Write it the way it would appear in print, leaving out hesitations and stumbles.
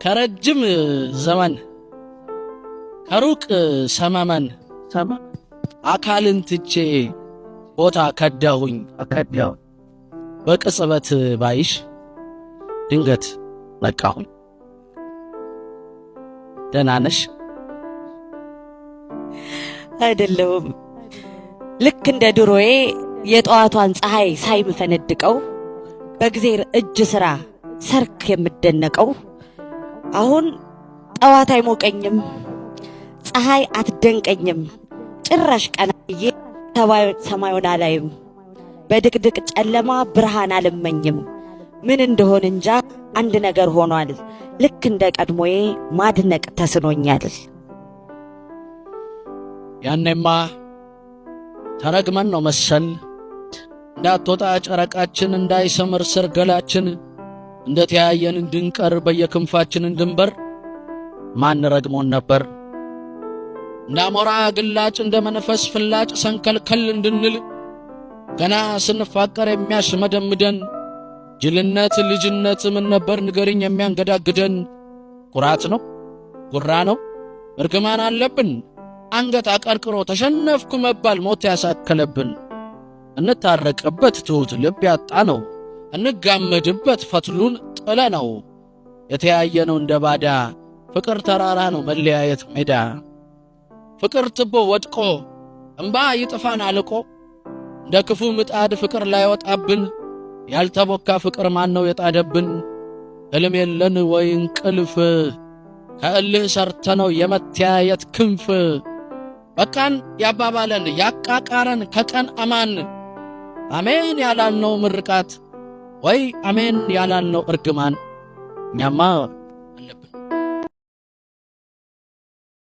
ከረጅም ዘመን ከሩቅ ሰመመን አካልን ትቼ ቦታ ከዳሁኝ በቅጽበት ባይሽ ድንገት ነቃሁኝ። ደህና ነሽ? አይደለሁም። ልክ እንደ ድሮዬ የጠዋቷን ፀሐይ ሳይምፈነድቀው በእግዚአብሔር እጅ ሥራ ሰርክ የምደነቀው አሁን ጠዋት አይሞቀኝም፣ ፀሐይ አትደንቀኝም። ጭራሽ ቀናዬ ሰማዩን አላይም፣ በድቅድቅ ጨለማ ብርሃን አልመኝም። ምን እንደሆነ እንጃ አንድ ነገር ሆኗል፣ ልክ እንደ ቀድሞዬ ማድነቅ ተስኖኛል። ያኔማ ተረግመን ነው መሰል እንዳትወጣ ጨረቃችን እንዳይሰምር ስርገላችን እንደተያየን እንድንቀር በየክንፋችን እንድንበር ማን ረግሞን ነበር? እንዳሞራ ግላጭ እንደ መንፈስ ፍላጭ ሰንከልከል እንድንል ገና ስንፋቀር የሚያሽመደምደን ጅልነት ልጅነት ምን ነበር ንገርኝ የሚያንገዳግደን? ኩራት ነው? ጉራ ነው? እርግማን አለብን? አንገት አቀርቅሮ ተሸነፍኩ መባል ሞት ያሳከለብን? እንታረቅበት ትሁት ልብ ያጣ ነው፣ እንጋመድበት ፈትሉን ጥለ ነው። የተያየነው እንደ ባዳ ፍቅር ተራራ ነው መለያየት ሜዳ። ፍቅር ትቦ ወድቆ እምባ ይጥፋን አልቆ እንደ ክፉ ምጣድ ፍቅር ላይ ወጣብን። ያልተቦካ ፍቅር ማን ነው የጣደብን? ሕልም የለን ወይ እንቅልፍ ከእልህ ሰርተነው የመተያየት ክንፍ። በቃን ያባባለን ያቃቃረን ከቀን አማን አሜን ያላልነው ምርቃት ወይ አሜን ያላልነው እርግማን። እኛማ